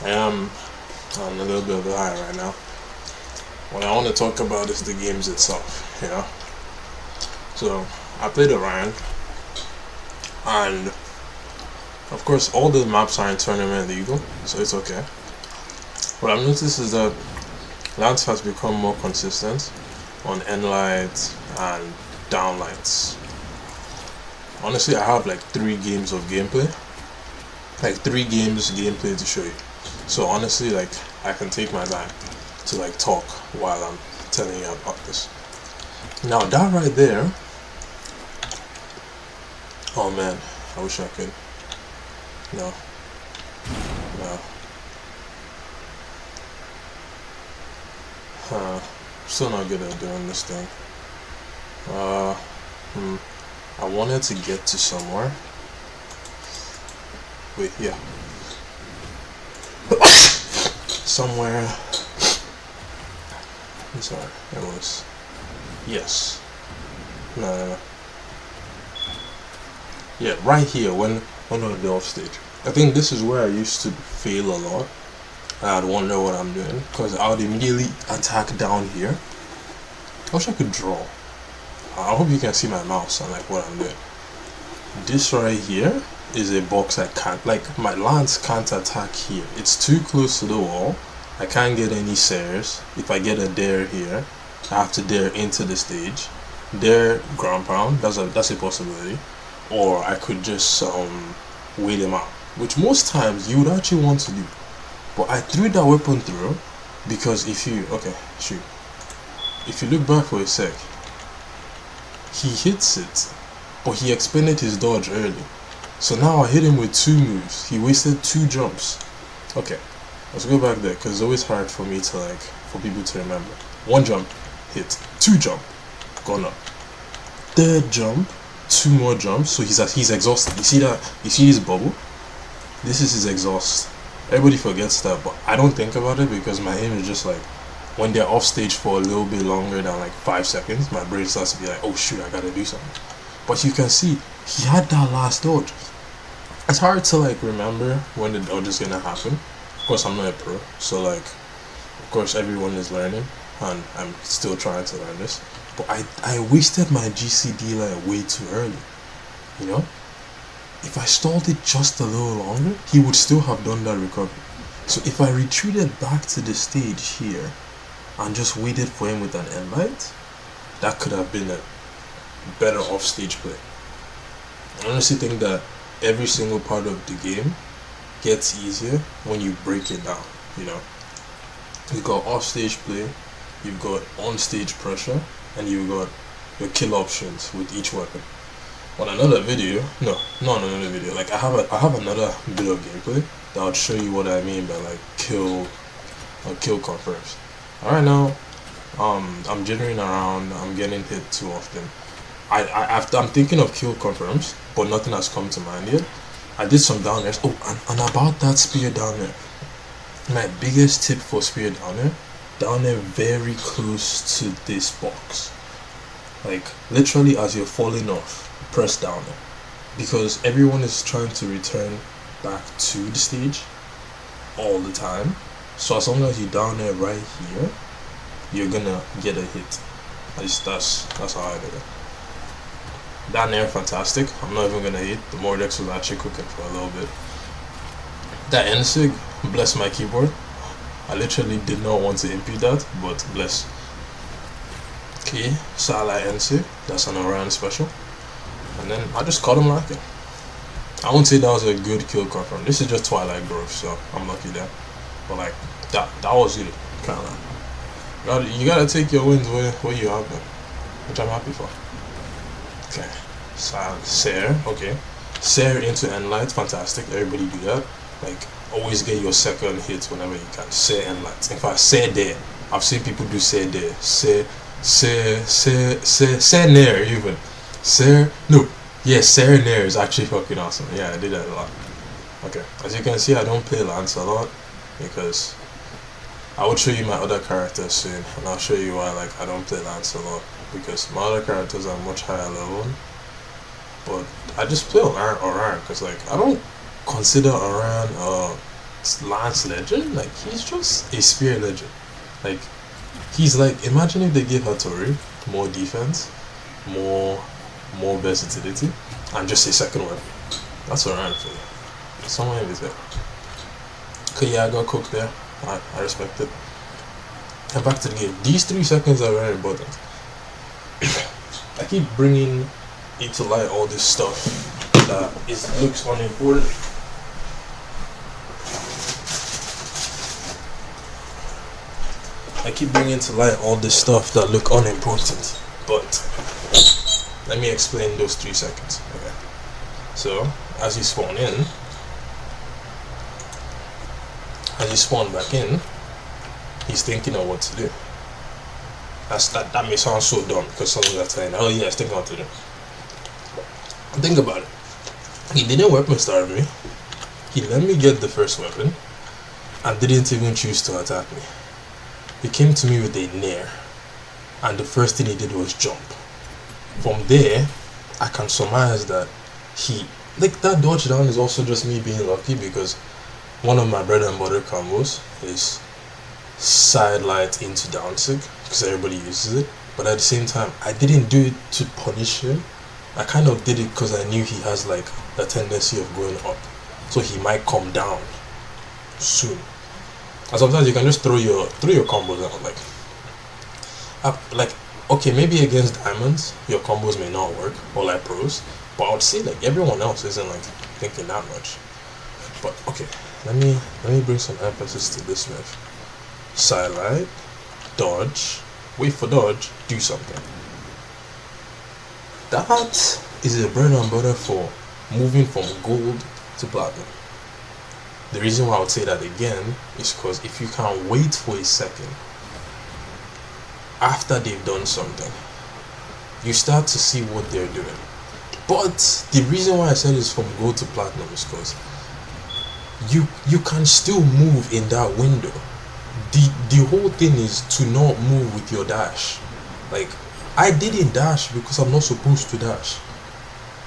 I am on a little bit of a high right now. What I want to talk about is the games itself, you know. So I played Orion, and of course all the maps are in tournament legal, so it's okay. What I've noticed is that Lance has become more consistent on end lights and down lights. Honestly, I have like 3 games of gameplay, like 3 games gameplay to show you. So honestly, like I can take my time to like talk while I'm telling you about this. Now that right there, oh man, I wish I could. No, no. Still not good at doing this thing. I wanted to get to somewhere. Wait, yeah. Somewhere. I'm sorry, it was. Yes. No. Yeah, right here when on the off stage. I think this is where I used to fail a lot. I'd wonder what I'm doing because I would immediately attack down here. I wish I could draw. I hope you can see my mouse and like what I'm doing. This right here is a box I can't, like my lance can't attack here. It's too close to the wall. I can't get any stairs. If I get a dare here, I have to dare into the stage. Dare ground pound, that's a possibility. Or I could just wait him out, which most times you would actually want to do. But I threw that weapon through because if you look back for a sec, he hits it, but he expended his dodge early. So now I hit him with 2 moves. He wasted 2 jumps. Okay, let's go back there because it's always hard for me to for people to remember. 1 jump, hit. 2 jump, gone up. 3rd jump, 2 more jumps. So he's exhausted. You see that? You see his bubble? This is his exhaust. Everybody forgets that, but I don't think about it because my aim is just like when they're off stage for a little bit longer than like 5 seconds, my brain starts to be like, oh shoot, I gotta do something. But you can see he had that last dodge. It's hard to like remember when the dodge is gonna happen. Of course, I'm not a pro, so like, of course, everyone is learning, and I'm still trying to learn this. But I wasted my GCD like way too early, you know. If I stalled it just a little longer, he would still have done that recovery. So if I retreated back to the stage here and just waited for him with an end light, that could have been a better off-stage play. I honestly think that every single part of the game gets easier when you break it down, you know. You've got off-stage play, you've got on-stage pressure, and you've got your kill options with each weapon. On another video, not on another video, like I have another bit of gameplay that would show you what I mean by like kill confirms. Alright, now I'm jittering around, I'm getting hit too often. I'm thinking of kill confirms, but nothing has come to mind yet. I did some down airs. Oh, and about that spear down there, my biggest tip for spear down there very close to this box, like literally as you're falling off, press down there, because everyone is trying to return back to the stage all the time. So as long as you're down there right here, you're gonna get a hit. At least that's how I do it. Down there, fantastic. I'm not even gonna hit. The Mordex was actually cooking for a little bit. That NSIG, bless my keyboard. I literally did not want to impede that, but bless. Okay, Sala NSIG, that's an Orion special. And then I just caught him lacking. I won't say that was a good kill confirm. This is just Twilight Grove, so I'm lucky there. But like that was good, kind of. You gotta take your wins where you have them, which I'm happy for. Okay, Sair, okay. Sair into end light, fantastic. Everybody do that. Like always get your second hit whenever you can. Sair end lights. In fact, Sair there. I've seen people do Sair there. Sair Nair even. Sair Nair is actually fucking awesome. Yeah, I did that a lot. Okay, as you can see, I don't play Lance a lot because I will show you my other characters soon, and I'll show you why like I don't play Lance a lot, because my other characters are much higher level. But I just play Orion because like I don't consider Orion Lance Legend, like he's just a spear legend. Like he's like, imagine if they gave Hattori more defense, more versatility, and just a second weapon. That's around for you. Somewhere in there. Okay, yeah, I got cooked there. I respect it. And back to the game. These 3 seconds are very important. I keep bringing into light all this stuff that looks unimportant. I keep bringing to light all this stuff that look unimportant, but let me explain those 3 seconds. Okay. So, as you spawn back in, he's thinking of what to do. That may sound so dumb because someone's are saying, oh yeah, he's thinking what to do. Think about it. He didn't weapon starve me. He let me get the first weapon and didn't even choose to attack me. He came to me with a nair, and the first thing he did was jump. From there, I can surmise that that dodge down is also just me being lucky, because one of my bread and butter combos is side light into down sig, because everybody uses it. But at the same time, I didn't do it to punish him. I kind of did it because I knew he has like a tendency of going up, so he might come down soon. And sometimes you can just throw your combos out, like okay, maybe against diamonds your combos may not work, or like pros, but I would say like everyone else isn't like thinking that much. But okay, let me bring some emphasis to this move. Sidelight, dodge, wait for dodge, do something. That is a bread and butter for moving from gold to platinum. The reason why I would say that again is because if you can wait for a second after they've done something, you start to see what they're doing. But the reason why I said it's from gold to platinum is because you can still move in that window. The whole thing is to not move with your dash. Like, I didn't dash because I'm not supposed to dash.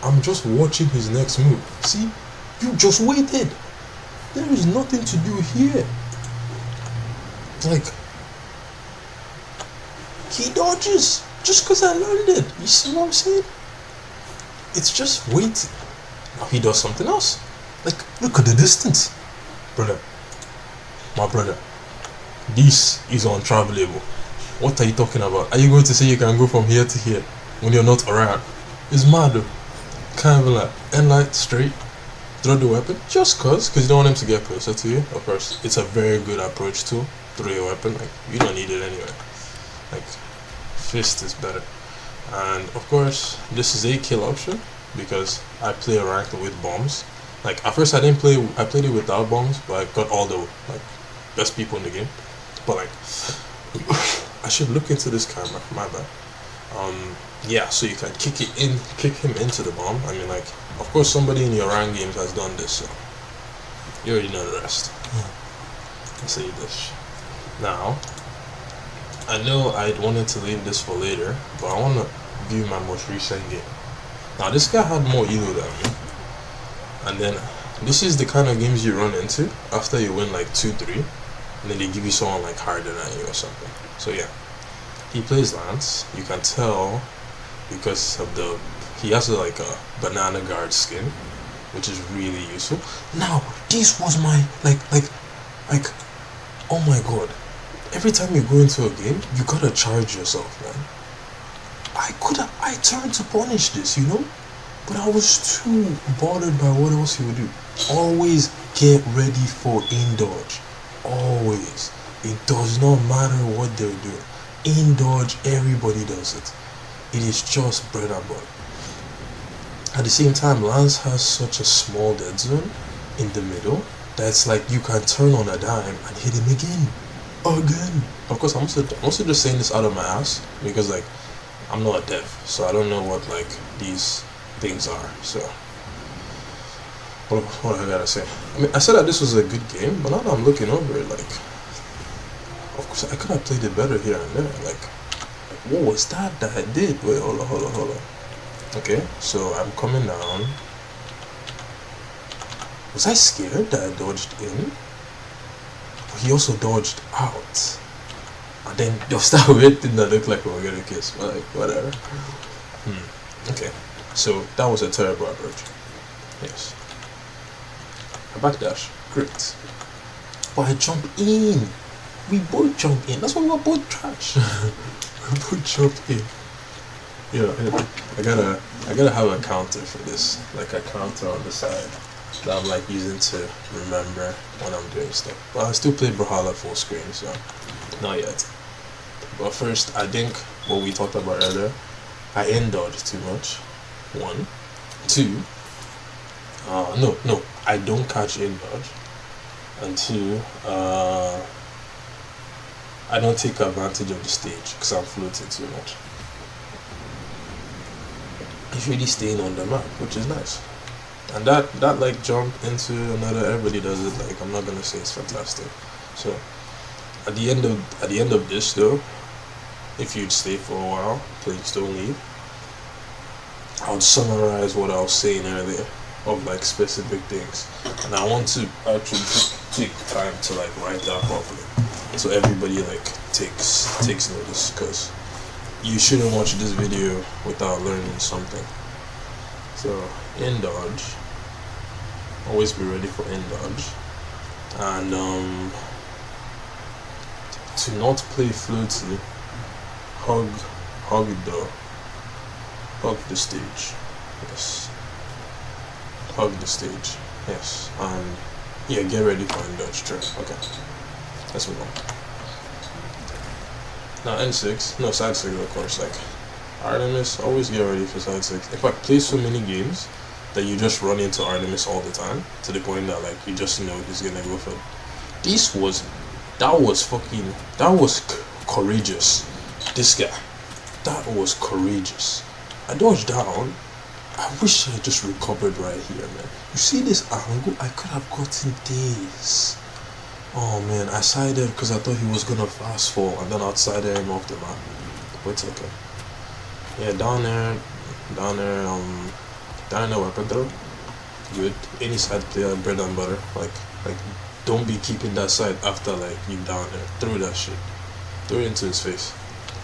I'm just watching his next move. See, you just waited. There is nothing to do here. Like, he dodges just because I learned it. You see what I'm saying? It's just waiting. Now he does something else. Like, look at the distance. Brother, my brother, this is untravelable. What are you talking about? Are you going to say you can go from here to here when you're not around? It's mad though. Can't even like end light straight, throw the weapon just because you don't want him to get closer to you. Of course, it's a very good approach to throw your weapon. Like, you don't need it anyway. Like, fist is better. And of course, this is a kill option because I play ranked with bombs. Like, at first I played it without bombs, but I got all the like best people in the game. But like, I should look into this camera, my bad. Yeah, so you can kick him into the bomb. I mean, like, of course somebody in your rank games has done this, so you already know the rest. Let's say this. Now, I know I wanted to leave this for later, but I want to view my most recent game. Now, this guy had more elo than me, and then this is the kind of games you run into after you win like 2-3, and then they give you someone like harder than you or something. So yeah, he plays Lance. You can tell because of he has like a banana guard skin, which is really useful. Now, this was my like oh my god, every time you go into a game you gotta charge yourself, man. I tried to punish this, you know, but I was too bothered by what else he would do. Always get ready for in dodge. Always. It does not matter what they're doing. In dodge, everybody does it. It is just bread and butter. At the same time, Lance has such a small dead zone in the middle that it's like you can turn on a dime and hit him again. Of course, I'm also just saying this out of my ass because like I'm not a dev, so I don't know what like these things are. So what I gotta say? I mean, I said that this was a good game, but now that I'm looking over it, like, of course I could have played it better here and there. Like what was that I did? Wait, hold on. Okay, so I'm coming down. Was I scared that I dodged in? he also dodged out. And then there was that weird thing that looked like we were gonna kiss, but like, whatever. Okay, so that was a terrible approach. Yes. A backdash, great. But I jump in. We both jump in. That's why we're both trash. We both jump in. Yeah, I gotta have a counter for this, like a counter on the side that I'm like using to remember when I'm doing stuff. But I still play Brawlhalla full screen, so not yet. But first, I think what we talked about earlier, I end dodge too much. 1, 2. No, I don't catch in dodge. And 2, I don't take advantage of the stage because I'm floating too much. It's really staying on the map, which is nice. And that like jump into another, everybody does it. Like, I'm not gonna say it's fantastic. So at the end of this though, if you'd stay for a while, please don't leave. I would summarize what I was saying earlier of like specific things, and I want to actually take time to like write that properly, so everybody like takes notice, because you shouldn't watch this video without learning something. So in dodge, always be ready for in dodge, and to not play floaty, hug the stage. Yes, hug the stage. Yes, and yeah, get ready for in dodge. True. Okay, let's move on. Now N6, no, side 6 of course, like Artemis, always get ready for side 6. In fact, play so many games that you just run into Artemis all the time, to the point that like you just know he's gonna go for it. That was courageous. This guy, that was courageous. I dodged down. I wish I just recovered right here, man. You see this angle? I could have gotten this. Oh man, I sided because I thought he was gonna fast fall, and then I'd sided him off the map. But it's okay. Yeah, down there, weapon throw. Good. Any side player, bread and butter. Like, don't be keeping that side after like you down there. Throw that shit. Throw it into his face.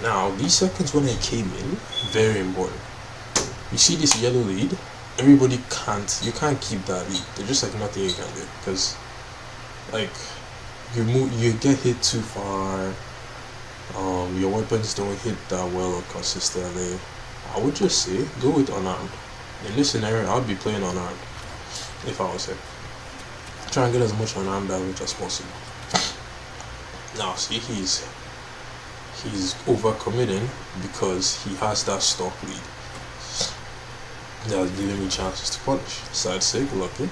Now, these seconds when I came in, very important. You see this yellow lead? You can't keep that lead. There's just like nothing you can do, because like you get hit too far. Your weapons don't hit that well or consistently. I would just say go with unarmed. In this scenario, I'd be playing unarmed if I was him. Try and get as much unarmed damage as possible. Now see, he's overcommitting because he has that stock lead. That's giving me chances to punish. Side 6, lucky.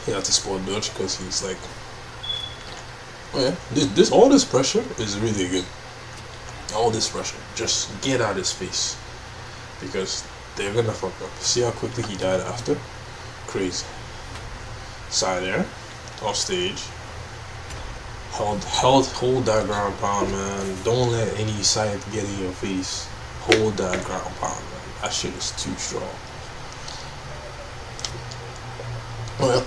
He had to spot dodge because he's like, oh yeah, all this pressure is really good. All this pressure, just get out of his face, because they're gonna fuck up. See how quickly he died after? Crazy. Side air, off stage. Hold that ground pound, man. Don't let any side get in your face. Hold that ground pound, man. That shit is too strong. Well,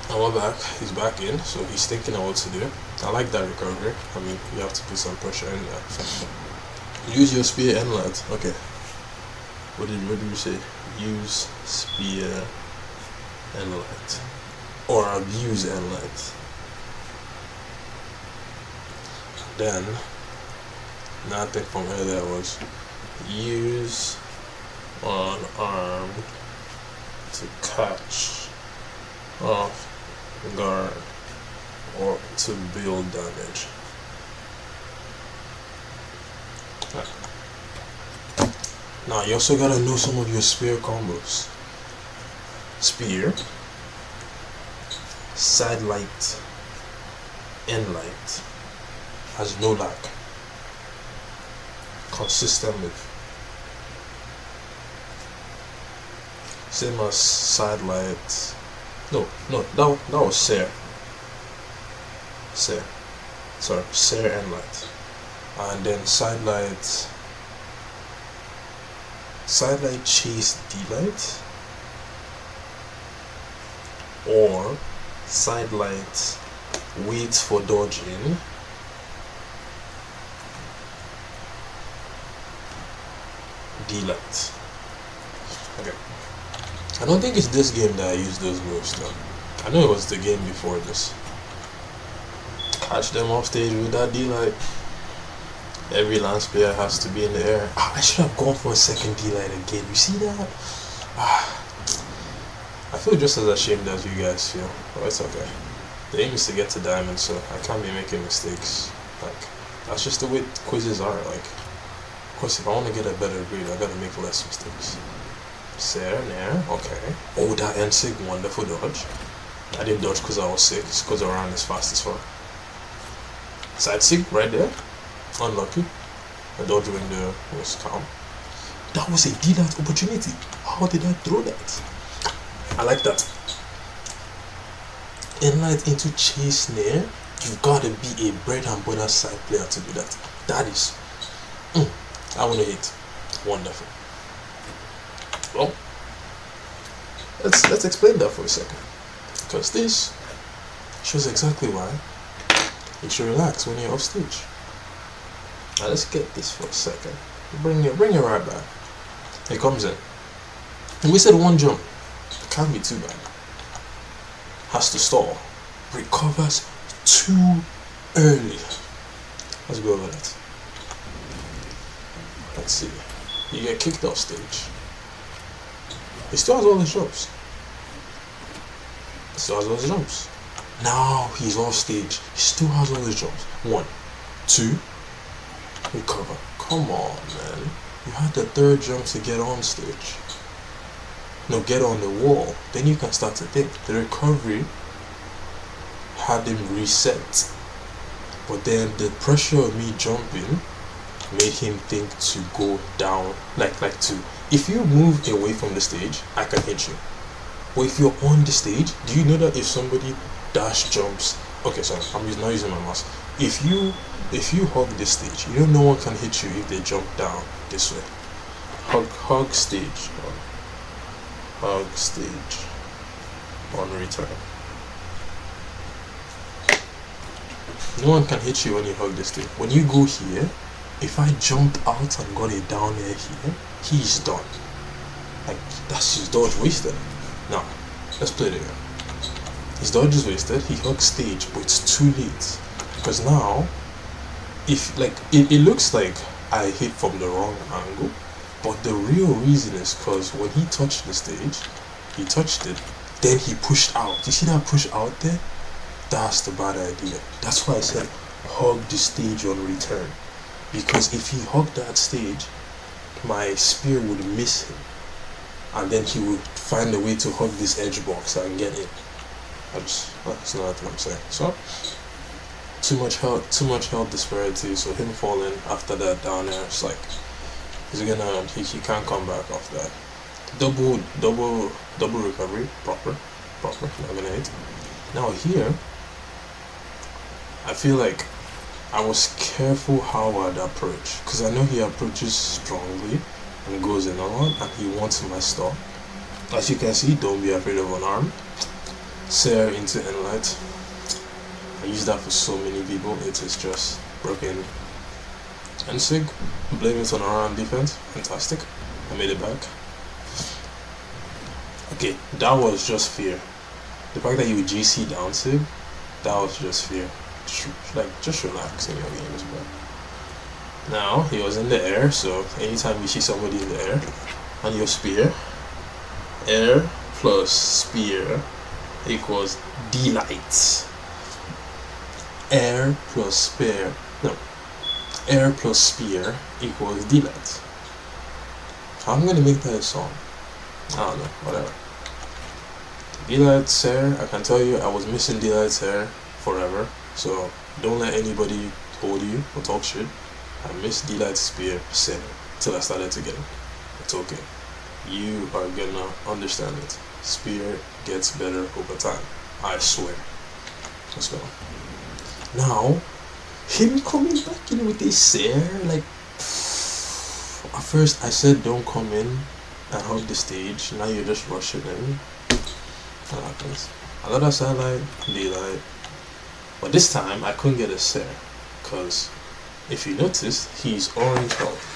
now we're back. He's back in, so he's thinking of what to do. I like that recovery. I mean, you have to put some pressure in there. Use your spear and light. Okay. What did you say? Use spear and light, or abuse and light. Then, another thing from earlier was use unarmed to catch off guard or to build damage. Now you also gotta know some of your spear combos. Spear, side light, end light. Has no lag. Consistent move. Same as side light. No, that was Ser. Sorry, Ser and light. And then side light chase D light, or side light, wait for dodging, D-light. Okay. I don't think it's this game that I used those moves though. I know it was the game before this. Catch them off stage with that D-light. Every lance player has to be in the air. I should have gone for a second D-light again. You see that? I feel just as ashamed as you guys feel. But it's okay. The aim is to get to diamond, so I can't be making mistakes. Like, that's just the way quizzes are. Like, of course, if I want to get a better grade, I gotta make less mistakes. There, there, okay. Oh, that N-sig, wonderful dodge. I didn't dodge because I was sick, it's because I ran as fast as fuck. Side sig, right there. Unlucky. The dodge window was calm. That was a D-light opportunity. How did I throw that? I like that. N-light into chase near. You've got to be a bread and butter side player to do that. That is... I want to hit. Wonderful. Well, let's explain that for a second, because this shows exactly why you should relax when you're off stage. Now let's get this for a second. Bring it right back. It comes in. And we said one jump. Can't be too bad. Has to stall. Recovers too early. Let's go over that. Let's see. You get kicked off stage. He still has all his jumps. Now he's off stage. He still has all his jumps. 1, 2, recover. Come on, man. You had the third jump to get on stage. No, get on the wall. Then you can start to think. The recovery had him reset. But then the pressure of me jumping made him think to go down, like to, if you move away from the stage, I can hit you. But if you're on the stage, do you know that if somebody dash jumps, okay, sorry, I'm not using my mouse. If you hug this stage, you know no one can hit you if they jump down this way. Hug stage on return. No one can hit you when you hug this stage. When you go here, if I jumped out and got it down there here, he's done. Like, that's his dodge wasted. Now, let's play it again. His dodge is wasted, he hugs stage, but it's too late. Because now, if, like, it looks like I hit from the wrong angle, but the real reason is because when he touched the stage, he touched it, then he pushed out. You see that push out there? That's the bad idea. That's why I said hug the stage on return. Because if he hugged that stage, my spear would miss him, and then he would find a way to hug this edge box and get in. That's not what I'm saying. So too much health disparity. So him falling after that down there, it's like he can't come back off that. Double recovery, proper. Not gonna hit. Now here, I feel like I was careful how I'd approach, because I know he approaches strongly and goes in on, and he wants my stop. As you can see, don't be afraid of unarmed. Sear into N-light. I use that for so many people. It is just broken. N-sig, blame it on unarmed defense. Fantastic. I made it back. Okay, that was just fear. The fact that you would GC down sig, that was just fear. Like, just relax in your games, bro. Now, he was in the air, so anytime you see somebody in the air, and your spear, air plus spear equals D-light. Air plus spear equals D-light. I'm gonna make that a song. I don't know, whatever. D-light's hair, I can tell you, I was missing D-light's hair forever. So don't let anybody hold you or talk shit. I missed D-light's spear till I started to get it. It's okay. You are gonna understand it. Spear gets better over time. I swear. Let's go. Now, him coming back in with this Sear, like, at first I said don't come in and hug the stage. Now you're just rushing in. That happens. Another satellite, daylight. But this time I couldn't get a Sir, because if you notice, he's orange health.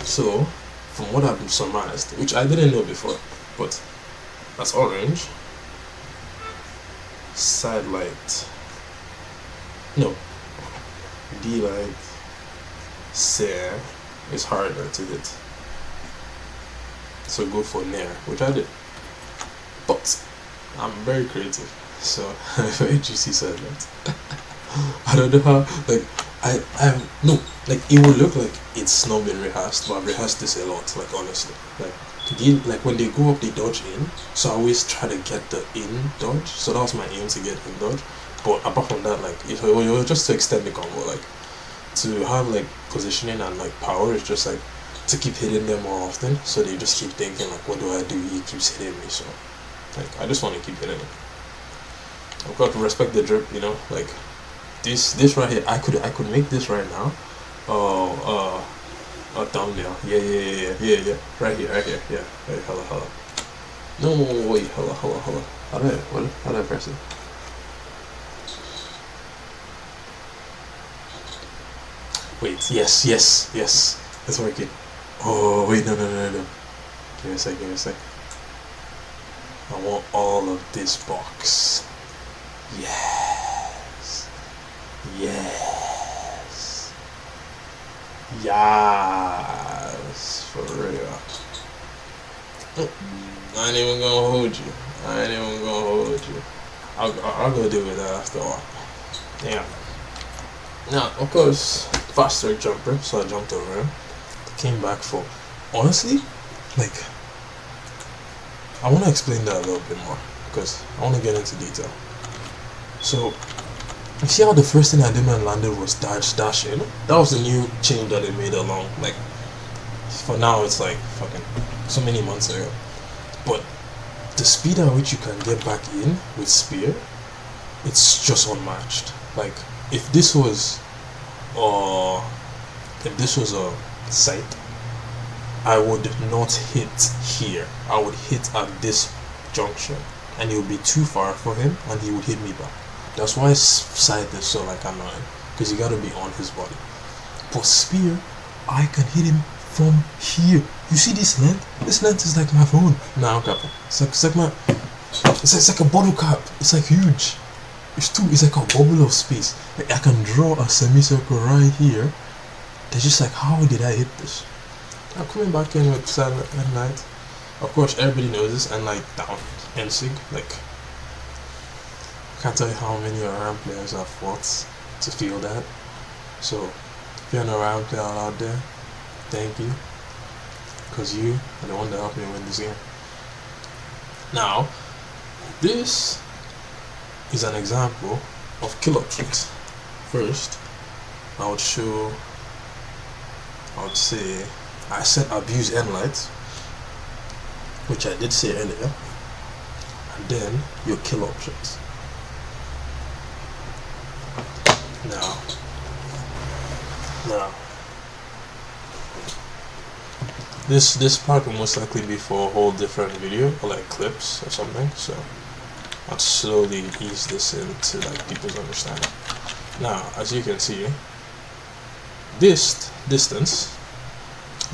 So, from what I've surmised, which I didn't know before, but that's orange. Sidelight. No. D-light. Sir is harder to hit. So go for Nair, which I did. But I'm very creative. So very juicy sidelight. I don't know how, like, no, like, it will look like it's not been rehearsed, but I've rehearsed this a lot, like, honestly. Like when they go up, they dodge in, so I always try to get the in dodge, so that was my aim, to get in dodge. But apart from that, like, it was just to extend the combo, like, to have, like, positioning and, like, power is just, like, to keep hitting them more often, so they just keep thinking, like, what do I do, he keeps hitting me, so, like, I just want to keep hitting him. I've got to respect the drip, you know, like, this right here, I could make this right now. Thumbnail. Yeah. Right here, yeah. Wait, hello. No, wait, hello. How do I press it? Wait, yes. It's working. Oh, wait, no. Give me a sec. I want all of this box. Yes. For real. I ain't even gonna hold you. I'll go do it after all. Yeah. Now, of course, faster jumper, so I jumped over him. Came back for. Honestly, like, I want to explain that a little bit more, because I want to get into detail. So, you see how the first thing I did when I landed was dash in? That was the new change that they made along, like, for now it's like fucking so many months ago. But the speed at which you can get back in with spear, it's just unmatched. Like, if this was a sight, I would not hit here. I would hit at this junction, and it would be too far for him, and he would hit me back. That's why sight is so, like, annoying, because you gotta be on his body. But spear, I can hit him from here. You see this length? This length is like my phone. Nah, okay. It's like a bottle cap. It's like huge. It's like a bubble of space. Like, I can draw a semicircle right here. They're just like, how did I hit this? I'm coming back in with silent at night. Of course, everybody knows this, and like down NSYG, like, I can't tell you how many around players I've fought to feel that. So, if you're an around player out there, thank you, because you are the one that helped me win this game. Now, this is an example of kill up tricks. First, I would say, I said abuse end lights, which I did say earlier, and then your kill options. Now, this part will most likely be for a whole different video, or like clips or something, so I'll slowly ease this into like people's understanding. Now, as you can see, this distance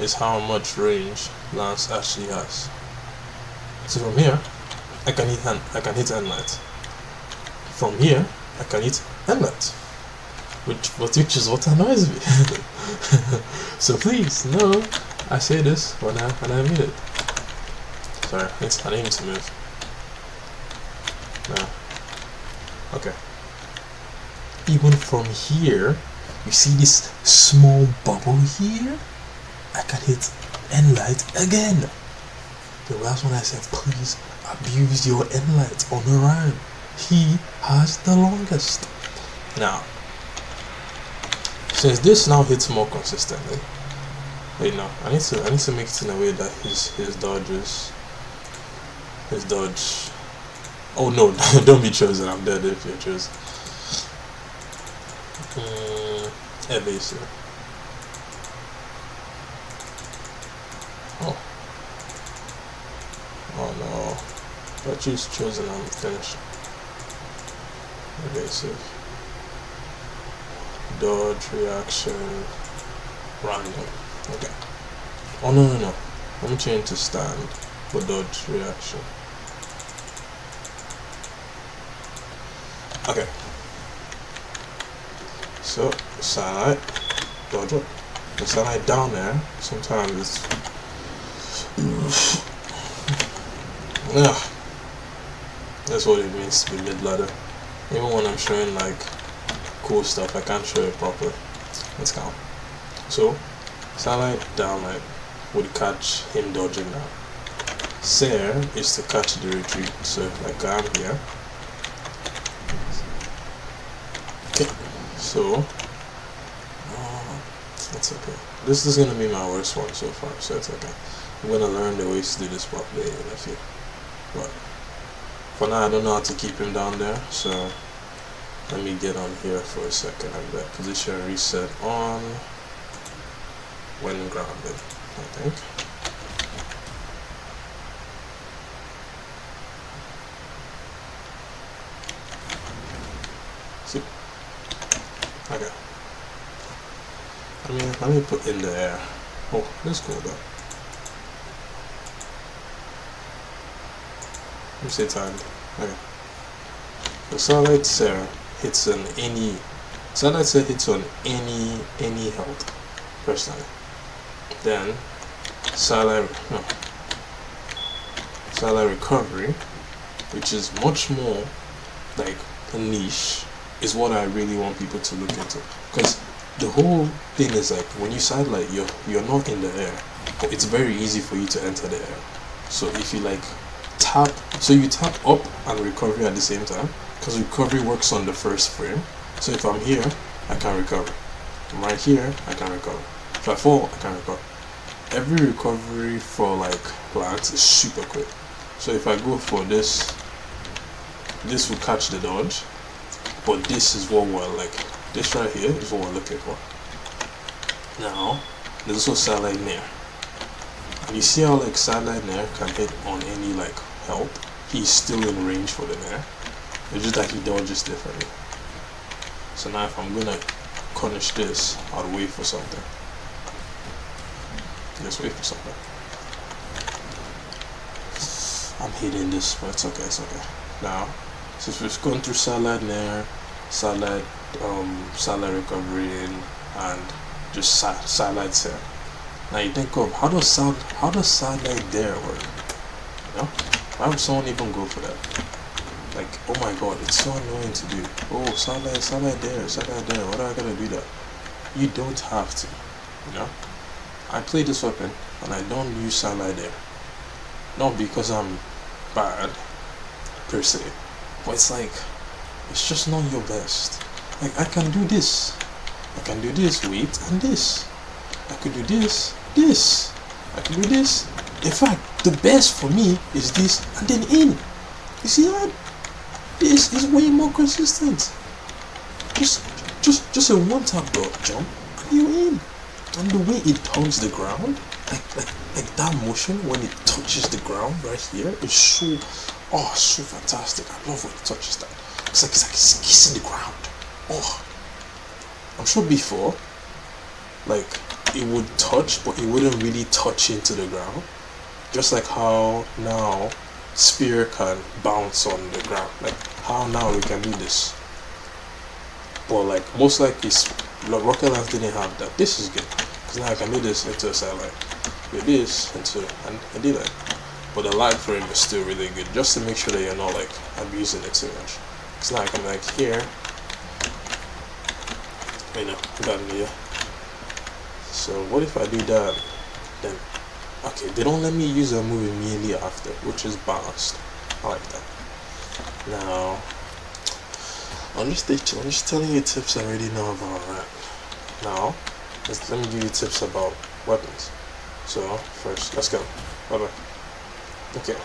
is how much range Lance actually has. So from here, I can hit end light. From here, I can hit end light, which is what annoys me. So please, no, I say this when I mean it. Sorry, I need to move. No. Okay. Even from here, you see this small bubble here? I can hit end light again. The last one I said, please abuse your end light on the rhyme. He has the longest. Now, since this now hits more consistently, wait, no, I need to make it in a way that his dodge. Oh no, don't be chosen. I'm dead if you're chosen. Evasive. Oh no. If I choose chosen, I'm finished. Evasive. Dodge, reaction, random. Okay. Oh no. Let me change to stand for dodge, reaction. Okay. So, satellite, dodge up. The satellite down there, sometimes it's... That's what it means to be mid-ladder. Even when I'm showing like cool stuff, I can't show it properly. Let's count. So, satellite down like would catch him dodging now. Sare is to catch the retreat. So like I'm here. Okay. So that's okay. This is gonna be my worst one so far, so it's okay. I'm gonna learn the ways to do this properly in a few. But for now I don't know how to keep him down there, so let me get on here for a second and that position reset on when grounded, I think. See? Okay. Let me put in the air. Oh, that's cool though. Let me say time. Okay. The satellite Sarah hits on any satellite Sarah hits on any health personally. Then satellite recovery, which is much more like a niche, is what I really want people to look into. Because the whole thing is like when you satellite, you're not in the air, but it's very easy for you to enter the air. So if you like tap, so you tap up and recovery at the same time, because recovery works on the first frame. So if I'm here, I can recover. I'm right here, I can recover. If I fall, I can recover. Every recovery for like plants is super quick. So if I go for this will catch the dodge, but this is what we're like. This right here is what we're looking for. Now, there's also satellite near. You see how like satellite near can hit on any like help. He's still in range for the nair. It's just that he dodges differently. So now if I'm gonna punish this, I'll wait for something. Just wait for something. I'm hitting this, but it's okay. Now, since we've gone through satellite nair, satellite recovery and just satellite there. Now you think of how does satellite there work? You know? Why would someone even go for that? Like, oh my god, it's so annoying to do. Oh, satellite there, what do I gotta do that? You don't have to, you know? I play this weapon and I don't use satellite there. Not because I'm bad, per se, but it's like, it's just not your best. Like, I can do this, wait, and this. I could do this, I can do this. In fact, the best for me is this, and then in. You see that? This is way more consistent. Just a one tap jump, and you're in. And the way it turns the ground, like that motion when it touches the ground right here is so fantastic. I love when it touches that. It's like it's kissing the ground. Oh, I'm sure before, like it would touch, but it wouldn't really touch into the ground. Just like how now spear can bounce on the ground. Like how now we can do this. But like most likely, Rocket Lance didn't have that. This is good because now I can do this into a satellite. Do this into and do that. But the light frame is still really good, just to make sure that you're not like abusing it too much. Because now I can like here. You know, got me here. So what if I do that? Then okay, they don't let me use a move immediately after, which is balanced. I like that. Now I'm just telling you tips I already know about that. Now let me give you tips about weapons. So first, let's go. Bye. Okay.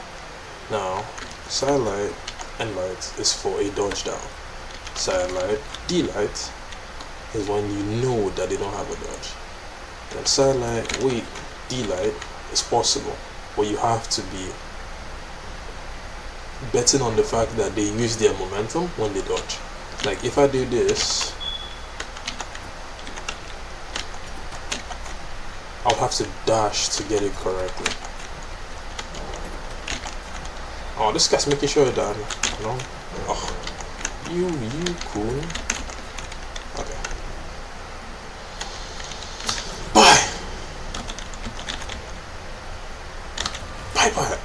Now sidelight and light is for a dodge down. Sidelight, D-light is when you know that they don't have a dodge. And satellite, wait, D-light is possible, but you have to be betting on the fact that they use their momentum when they dodge. Like if I do this, I'll have to dash to get it correctly. Oh, this guy's making sure that no. Oh, you cool. Okay. Bye.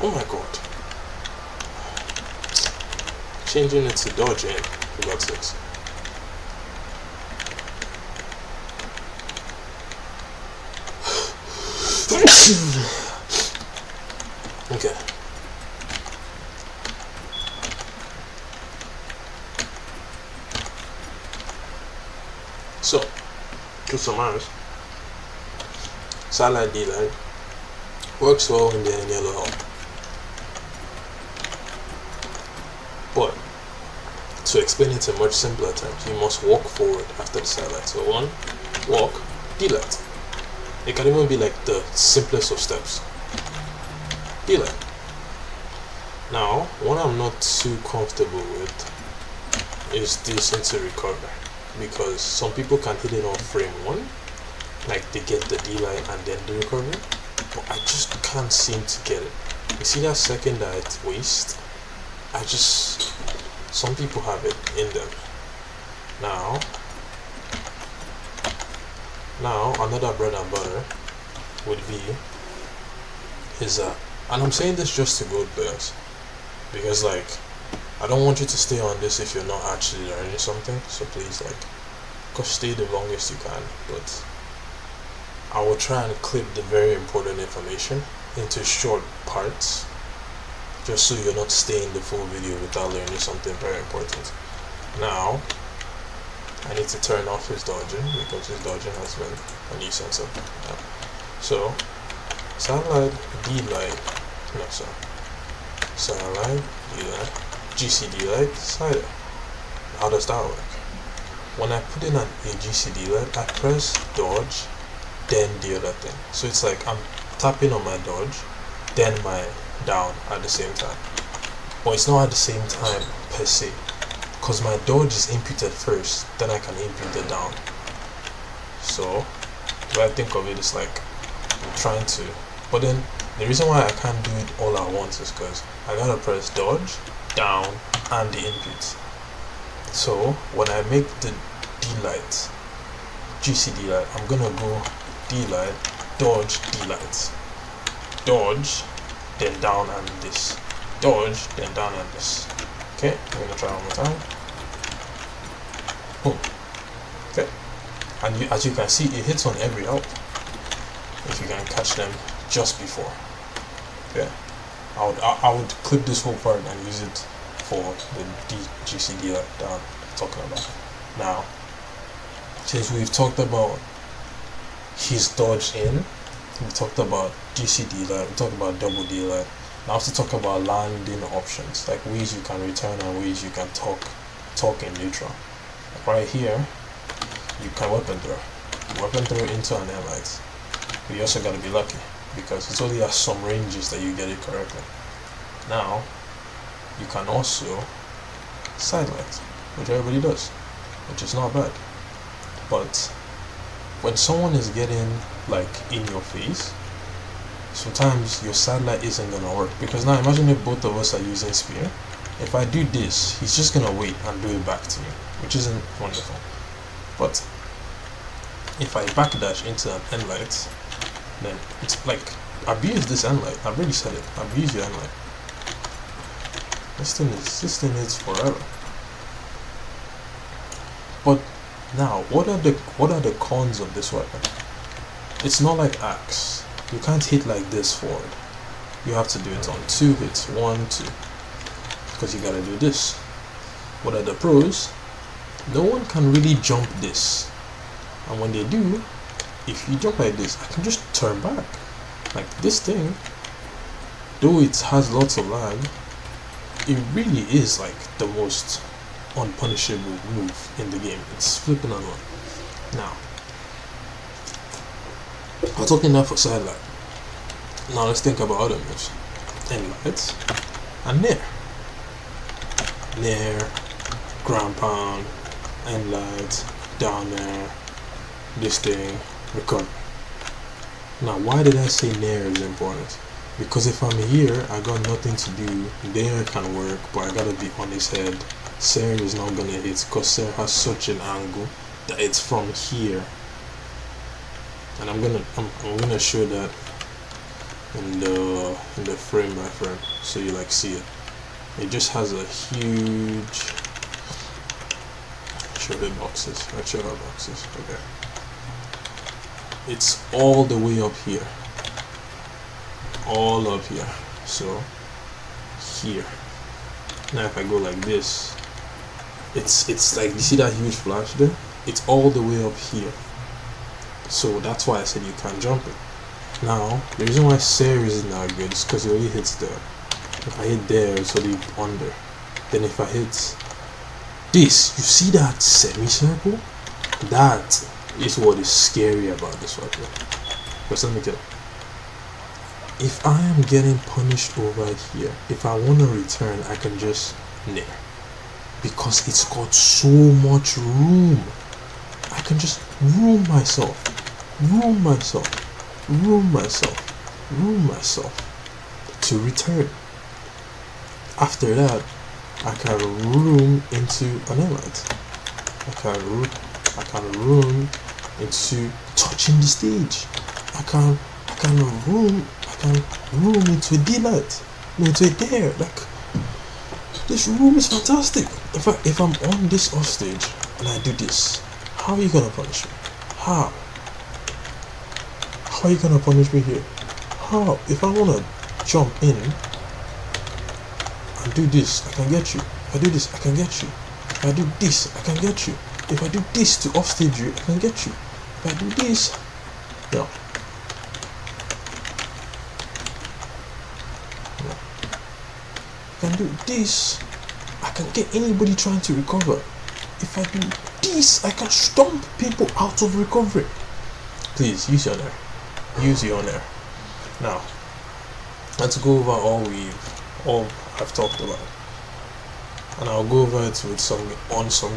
Oh my god. Changing it to dodge in, for God's sakes. Okay. So, to summarize, sideline D-line works well in the yellow help. But to explain it in much simpler terms, you must walk forward after the sideline. So 1, walk, D-line. It can even be like the simplest of steps. D-line. Now, what I'm not too comfortable with is this into recover, because some people can hit it on frame 1, like they get the D-line and then the recovery, but I just can't seem to get it. You see that second that I waste? Some people have it in them. Now another bread and butter would be and I'm saying this just to good players, because like I don't want you to stay on this if you're not actually learning something. So please, like, go stay the longest you can, but I will try and clip the very important information into short parts, just so you're not staying the full video without learning something very important. Now I need to turn off his dodging, because his dodging has been a nuisance. So sideline D-line, no sir, sideline D-line, GCD line, sideline. How does that work? When I put in a GCD line, I press dodge, then the other thing. So it's like I'm tapping on my dodge, then my down at the same time. But it's not at the same time per se, because my dodge is inputted first, then I can input the down. So the way I think of it is like I'm trying to, but then the reason why I can't do it all at once is because I gotta press dodge, down, and the input. So when I make the D-light, GCD light, I'm gonna go D-light, dodge, D-light, dodge, then down and this, dodge, then down and this. Okay, I'm gonna try one more time. Boom. Okay, and as you can see, it hits on every out. If you can catch them just before. Okay, I would clip this whole part and use it for the GCD that I'm talking about. Now, since we've talked about his dodge in, we talked about GCD line, we talked about double D line. Now I have to talk about landing options, like ways you can return and ways you can talk in neutral. Like right here, you can weapon throw into an air light. But you also gotta be lucky, because it's only at some ranges that you get it correctly. Now, you can also sidelight, which everybody does, which is not bad. But when someone is getting like in your face, sometimes your sidelight isn't gonna work, because now imagine if both of us are using spear. If I do this, he's just gonna wait and do it back to me, which isn't wonderful. But if I backdash into an end light, then it's like, abuse this end light. I've already said it, abuse your end light. This thing is forever. But now, what are the cons of this weapon? It's not like axe. You can't hit like this forward. You have to do it on 2 hits, 1, 2, because you gotta do this. What are the pros? No one can really jump this, and when they do, if you jump like this, I can just turn back. Like this thing, though it has lots of lag, it really is like the most unpunishable move in the game. It's flipping on one. Now, I'm talking now for sidelight. Now let's think about other moves. End lights and nair. Nair, ground pound, end light, down there, this thing, recover. Now, why did I say Nair is important? Because if I'm here, I got nothing to do. Nair can work, but I gotta be on his head. Ser is not gonna hit because Ser has such an angle that it's from here. And I'm gonna show that in the frame by frame, so you like see it. It just has a huge show boxes. Okay. It's all the way up here. All up here. So here. Now if I go like this, it's like, you see that huge flash there? It's all the way up here. So that's why I said you can't jump it. Now, the reason why Ser isn't that good is because it only hits there. If I hit there, it's only under. Then if I hit this, you see that semicircle? That is what is scary about this weapon. But let me tell you, if I am getting punished over here, if I want to return, I can just nair. Because it's got so much room. I can just room myself to return. After that, I can room into an inlet. I can room into touching the stage. I can room into a delight, into a dare. Like, this room is fantastic. If I'm on this off stage and I do this, how are you gonna punish me? How are you gonna punish me here? How? If I wanna jump in and do this, I can get you. If I do this, I can get you. If I do this, I can get you. If I do this to offstage you, I can get you. If I do this, no. If I do this, I can get anybody trying to recover. If I do this, I can stomp people out of recovery. Please use your nair. Use your nair. Now, let's go over all I've talked about, and I'll go over it with some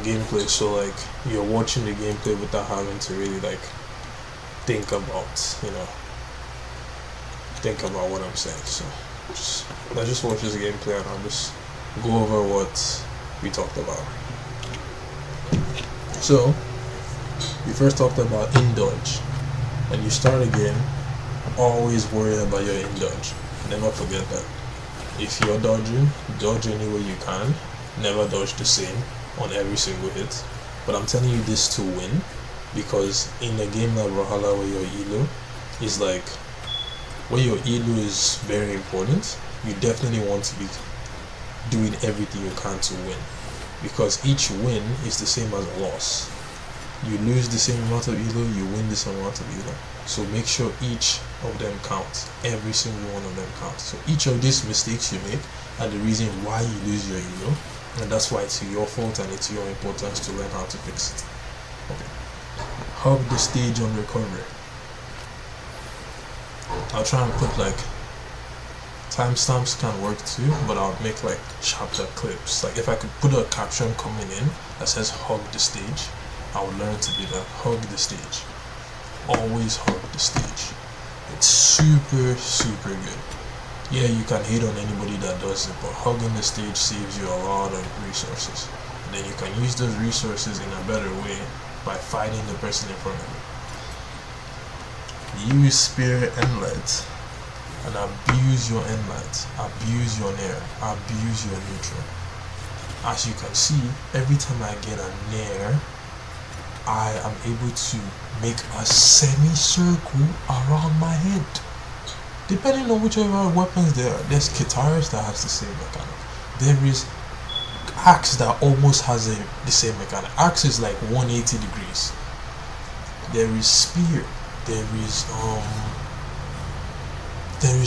gameplay. So like, you're watching the gameplay without having to really like think about what I'm saying. So let's just watch this gameplay, and I'll just go over what we talked about. So we first talked about in dodge. When you start a game, always worry about your in dodge. Never forget that. If you're dodging, dodge any way you can. Never dodge the same on every single hit. But I'm telling you this to win, because in a game like Brawlhalla where your elo is like, where your elo is very important, you definitely want to be doing everything you can to win, because each win is the same as a loss. You lose the same amount of elo, you win the same amount of elo. So make sure each of them counts. Every single one of them counts. So each of these mistakes you make are the reason why you lose your elo, and that's why it's your fault and it's your importance to learn how to fix it. Okay. Hug the stage on recovery. I'll try and put like timestamps, can work too, but I'll make like chapter clips. Like if I could put a caption coming in that says hug the stage, I would learn to do that. Hug the stage. Always hug the stage. It's super good. Yeah, you can hate on anybody that does it, but hugging the stage saves you a lot of resources. And then you can use those resources in a better way by fighting the person in front of you. Use spear inlet and abuse your inlet. Abuse your nair. Abuse your neutral. As you can see, every time I get a nair, I am able to make a semicircle around my head. Depending on whichever weapons there are. There's guitars that has the same mechanic. There is axe that almost has the same mechanic. Axe is like 180 degrees. There is spear. There is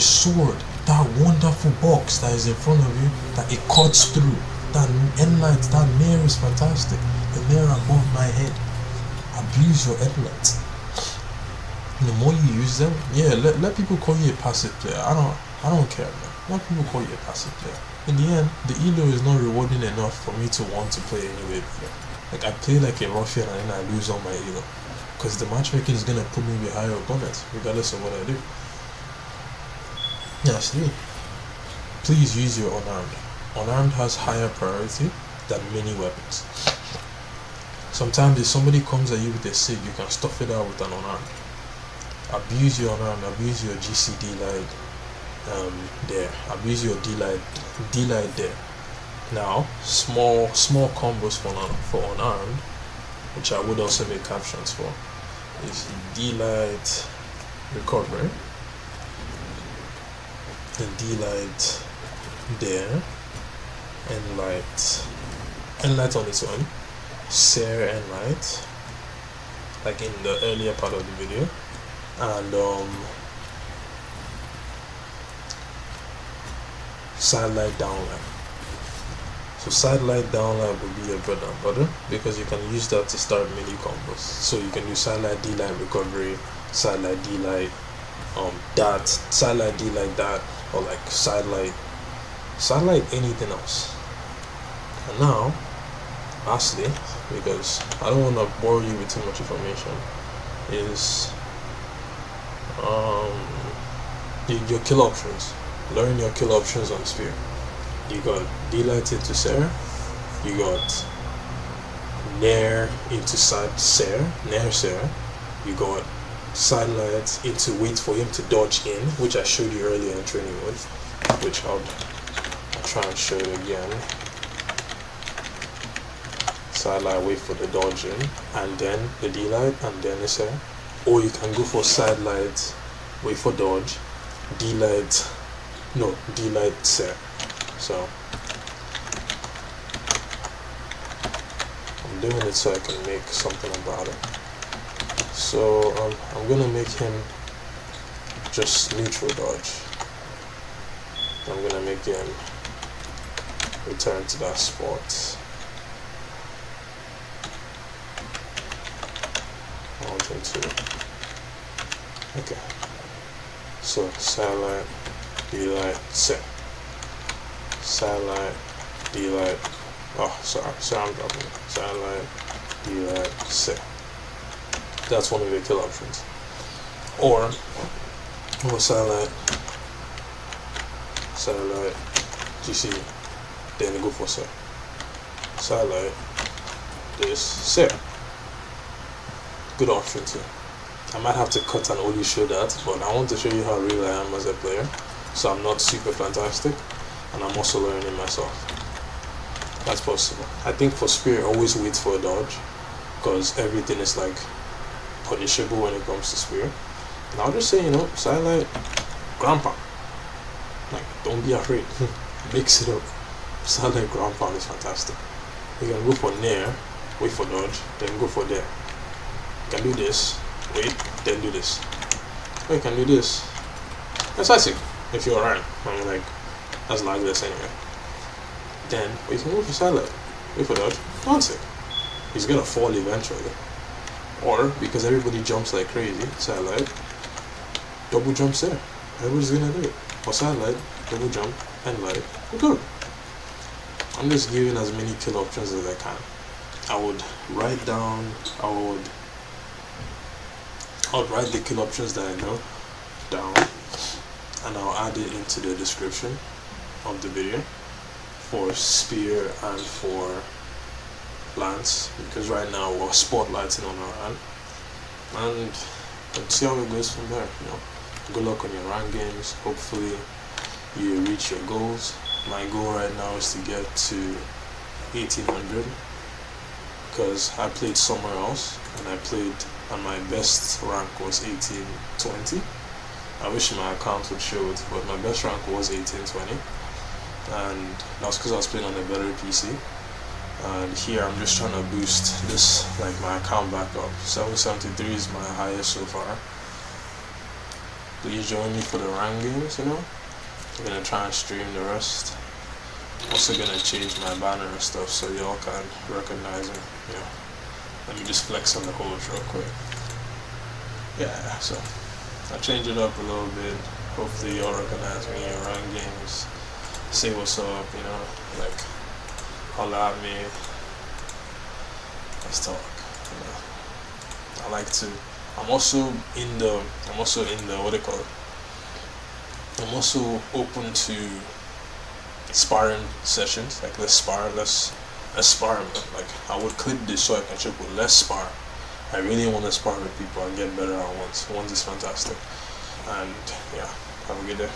sword. That wonderful box that is in front of you, that it cuts through. That endlight, that nair is fantastic. The nair above my head. Abuse your endlight. The more you use them, yeah, let people call you a passive player. I don't care, man. Let people call you a passive player. in the end, the elo is not rewarding enough for me to want to play anyway. Like, I play like a ruffian and then I lose all my elo. Because the matchmaking is gonna put me with higher opponents, regardless of what I do. Yeah, see. Please use your unarmed. Unarmed has higher priority than many weapons. Sometimes if somebody comes at you with a SIG, you can stuff it out with an unarmed. Abuse your unarmed, abuse your GCD light there. Abuse your D light there. Now, small combos for unarmed, which I would also make captions for, is D light recovery, and D light there, and light on its own, Sear and light, like in the earlier part of the video, and side light downlight. So side light downlight would be your bread and butter, because you can use that to start mini combos. So you can do side light D light recovery, side light D light that, side light D light that, or like side light anything else. And now, lastly, because I don't want to bore you with too much information, is your kill options. Learn your kill options on Spear. You got D-light into Sear, you got Nair into side Sear, Nair Sear, you got side light into wait for him to dodge in, which I showed you earlier in training mode, which I'll try and show it again. Side light, wait for the dodge in, and then the D-light, and then the Sear. Or you can go for side light, wait for dodge, D-light Sear. So I'm doing it so I can make something about it. So I'm gonna make him just neutral dodge. I'm gonna make him return to that spot. Okay. So satellite, D-light, set. Satellite, D-light. Oh, sorry, I'm dropping it. Satellite, D-light, set. That's one of your kill options. Or satellite, GC, then go for set. Satellite, this, set. Good option too. I might have to cut and only show that, but I want to show you how real I am as a player. So I'm not super fantastic, and I'm also learning myself. That's possible. I think for Spear, always wait for a dodge, because everything is like punishable when it comes to Spear. And I'll just say, silent grandpa. Like, don't be afraid. Mix it up. Silent grandpa is fantastic. You can go for Nair, wait for dodge, then go for there. You can do this, wait, then do this. Or you can do this. That's classic. If you're alright. I mean, like, that's like this anyway. Then you can go for satellite, wait for dodge, dance it. He's gonna fall eventually. Or because everybody jumps like crazy, satellite, double jumps there. Everybody's gonna do it. Or satellite, double jump, and light, good. I'm just giving as many kill options as I can. I would write the kill options that I know down, and I'll add it into the description of the video for Spear and for Lance, because right now we're spotlighting on our hand, and let's see how it goes from there. Good luck on your rank games. Hopefully you reach your goals. My goal right now is to get to 1800, because I played somewhere else and my best rank was 1820. I wish my account would show it, but my best rank was 1820, and that's because I was playing on a better PC. And here I'm just trying to boost this, like, my account back up. 773 is my highest so far. Please join me for the rank games. I'm gonna try and stream the rest. Also gonna change my banner and stuff so y'all can recognize me. Let me just flex on the holes real quick. Yeah, so I changed it up a little bit. Hopefully y'all recognize me in rank games. say what's up, like holla at me. Let's talk. I like to. I'm also in the. What they call it. I'm also open to sparring sessions. Like let's spar. Let's spar. Man. Like I would clip this so I can check with. Let's spar. I really want to spar with people and get better at once. Once is fantastic. And yeah, have a good day.